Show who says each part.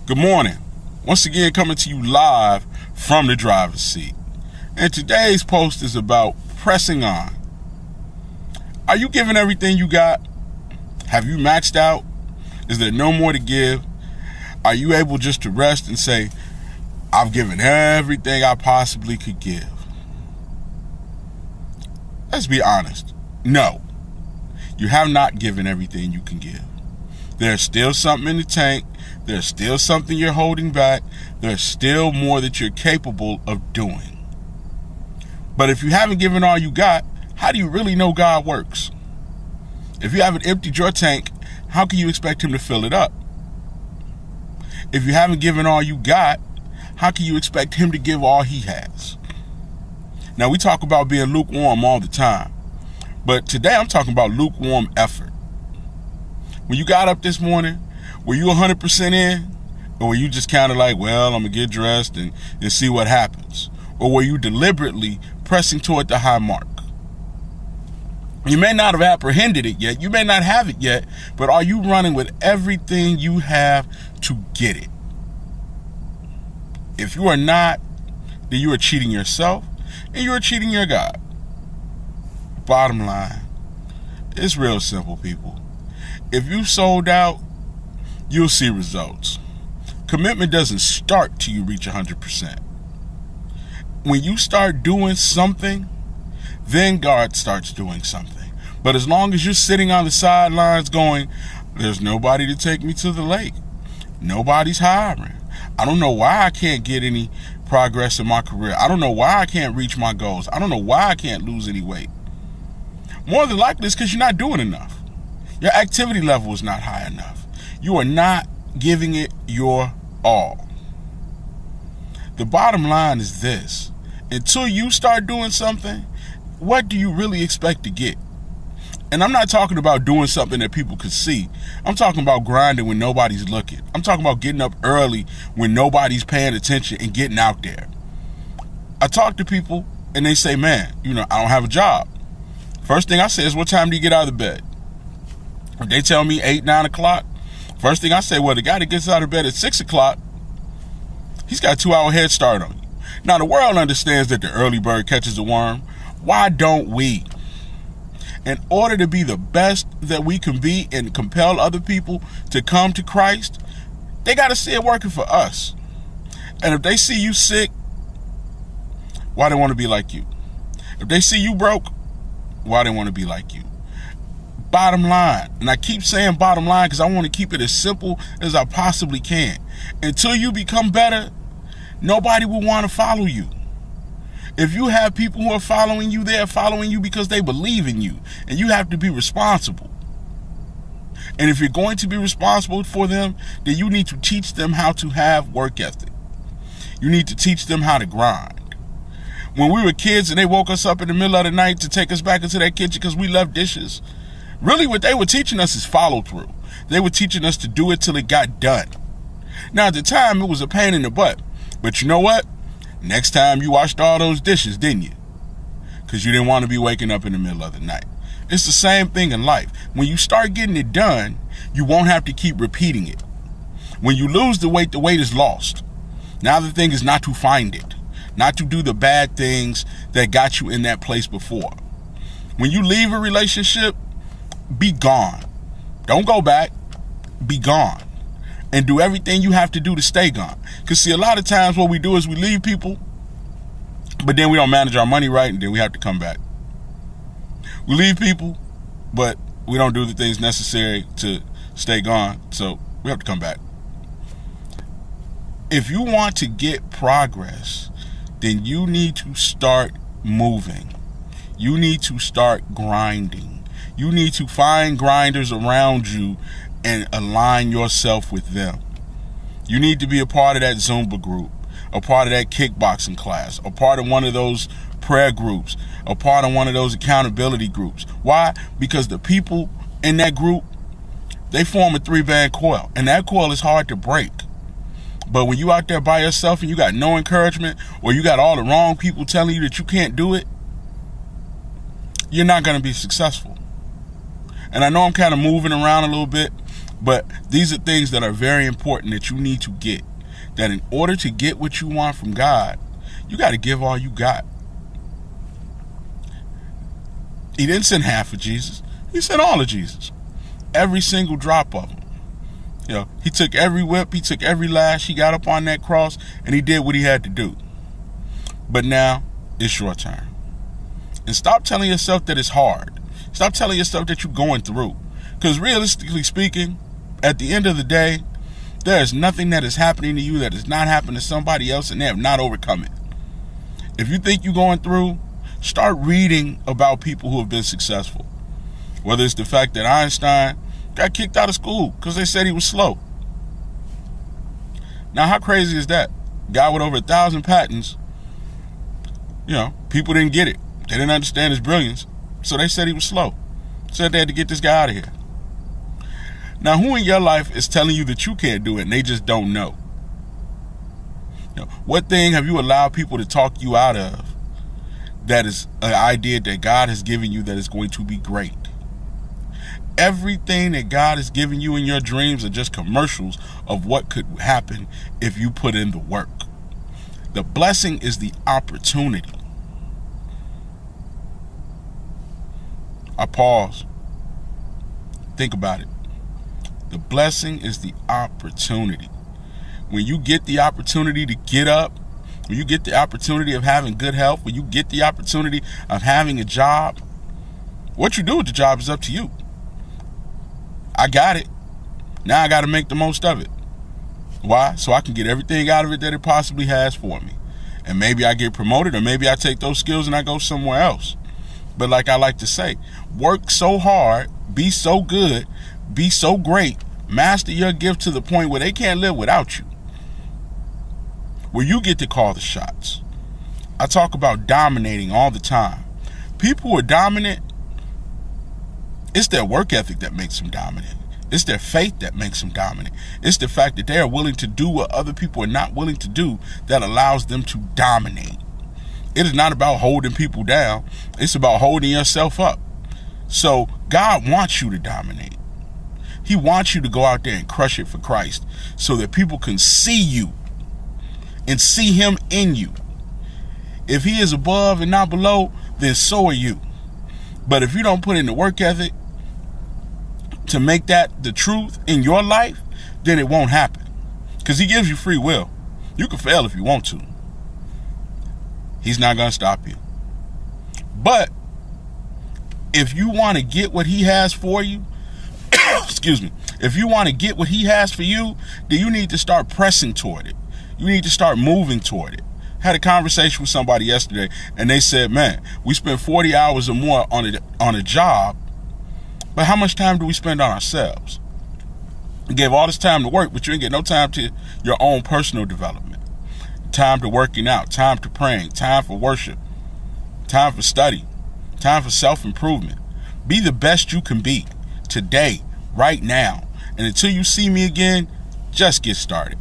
Speaker 1: Good morning. Once again, coming to you live from the driver's seat. And today's post is about pressing on. Are you giving everything you got? Have you maxed out? Is there no more to give? Are you able just to rest and say, I've given everything I possibly could give? Let's be honest. No, you have not given everything you can give. There's still something in the tank. There's still something you're holding back. There's still more that you're capable of doing. But if you haven't given all you got, how do you really know God works? If you haven't emptied your tank, how can you expect him to fill it up? If you haven't given all you got, how can you expect him to give all he has? Now, we talk about being lukewarm all the time, but today I'm talking about lukewarm effort. When you got up this morning, were you 100% in? Or were you just kind of like, well, I'm going to get dressed and see what happens? Or were you deliberately pressing toward the high mark? You may not have apprehended it yet. You may not have it yet. But are you running with everything you have to get it? If you are not, then you are cheating yourself and you are cheating your God. Bottom line, it's real simple, people. If you sold out, you'll see results. Commitment doesn't start till you reach 100%. When you start doing something, then God starts doing something. But as long as you're sitting on the sidelines going, there's nobody to take me to the lake. Nobody's hiring. I don't know why I can't get any progress in my career. I don't know why I can't reach my goals. I don't know why I can't lose any weight. More than likely, it's because you're not doing enough. Your activity level is not high enough. You are not giving it your all. The bottom line is this. Until you start doing something, what do you really expect to get? And I'm not talking about doing something that people could see. I'm talking about grinding when nobody's looking. I'm talking about getting up early when nobody's paying attention and getting out there. I talk to people and they say, man, I don't have a job. First thing I say is, what time do you get out of the bed? If they tell me 8, 9 o'clock, first thing I say, well, the guy that gets out of bed at 6 o'clock, he's got a 2-hour head start on you. Now, the world understands that the early bird catches the worm. Why don't we? In order to be the best that we can be and compel other people to come to Christ, they got to see it working for us. And if they see you sick, why they want to be like you? If they see you broke, why they want to be like you? Bottom line, and I keep saying bottom line because I want to keep it as simple as I possibly can. Until you become better, nobody will want to follow you. If you have people who are following you, they are following you because they believe in you, and you have to be responsible. And if you're going to be responsible for them, then you need to teach them how to have work ethic. You need to teach them how to grind. When we were kids and they woke us up in the middle of the night to take us back into that kitchen because we left dishes, really what they were teaching us is follow through. They were teaching us to do it till it got done. Now, at the time, it was a pain in the butt. But you know what? Next time you washed all those dishes, didn't you? Because you didn't want to be waking up in the middle of the night. It's the same thing in life. When you start getting it done, you won't have to keep repeating it. When you lose the weight is lost. Now the thing is not to find it. Not to do the bad things that got you in that place before. When you leave a relationship, be gone. Don't go back. Be gone. And do everything you have to do to stay gone. Because see, a lot of times what we do is we leave people, but then we don't manage our money right, and then we have to come back. We leave people, but we don't do the things necessary to stay gone, so we have to come back. If you want to get progress, then you need to start moving. You need to start grinding. You need to find grinders around you and align yourself with them. You need to be a part of that Zumba group, a part of that kickboxing class, a part of one of those prayer groups, a part of one of those accountability groups. Why? Because the people in that group, they form a 3-band coil, and that coil is hard to break. But when you out there by yourself and you got no encouragement, or you got all the wrong people telling you that you can't do it, you're not going to be successful. And I know I'm kind of moving around a little bit, But these are things that are very important that you need to get. That in order to get what you want from God, you got to give all you got. He didn't send half of Jesus. He sent all of Jesus. Every single drop of him. He took every whip, he took every lash, he got up on that cross, and he did what he had to do. But now, it's your turn. And stop telling yourself that it's hard. Stop telling yourself that you're going through. Because realistically speaking, at the end of the day, there is nothing that is happening to you that has not happened to somebody else and they have not overcome it. If you think you're going through, start reading about people who have been successful. Whether it's the fact that Einstein got kicked out of school because they said he was slow. Now, how crazy is that? Guy with over 1,000 patents, people didn't get it. They didn't understand his brilliance, so they said he was slow. Said they had to get this guy out of here. Now, who in your life is telling you that you can't do it and they just don't know? What thing have you allowed people to talk you out of that is an idea that God has given you that is going to be great? Everything that God has given you in your dreams are just commercials of what could happen if you put in the work. The blessing is the opportunity. I pause. Think about it. The blessing is the opportunity. When you get the opportunity to get up, when you get the opportunity of having good health, when you get the opportunity of having a job, what you do with the job is up to you. I got it. Now I got to make the most of it. Why? So I can get everything out of it that it possibly has for me. And maybe I get promoted, or maybe I take those skills and I go somewhere else. But like I like to say, work so hard, be so good, be so great, master your gift to the point where they can't live without you. Where you get to call the shots. I talk about dominating all the time. People who are dominant, it's their work ethic that makes them dominant. It's their faith that makes them dominant. It's the fact that they are willing to do what other people are not willing to do that allows them to dominate. It is not about holding people down. It's about holding yourself up. So God wants you to dominate. He wants you to go out there and crush it for Christ so that people can see you and see him in you. If he is above and not below, then so are you. But if you don't put in the work ethic to make that the truth in your life, then it won't happen. Because he gives you free will. You can fail if you want to. He's not going to stop you. But if you want to get what he has for you, excuse me, if you want to get what he has for you, then you need to start pressing toward it. You need to start moving toward it. I had a conversation with somebody yesterday, and they said, man, we spend 40 hours or more on a job, but how much time do we spend on ourselves? You gave all this time to work, but you didn't get no time to your own personal development. Time to working out, time to praying, time for worship, time for study, time for self-improvement. Be the best you can be today, right now. And until you see me again, just get started.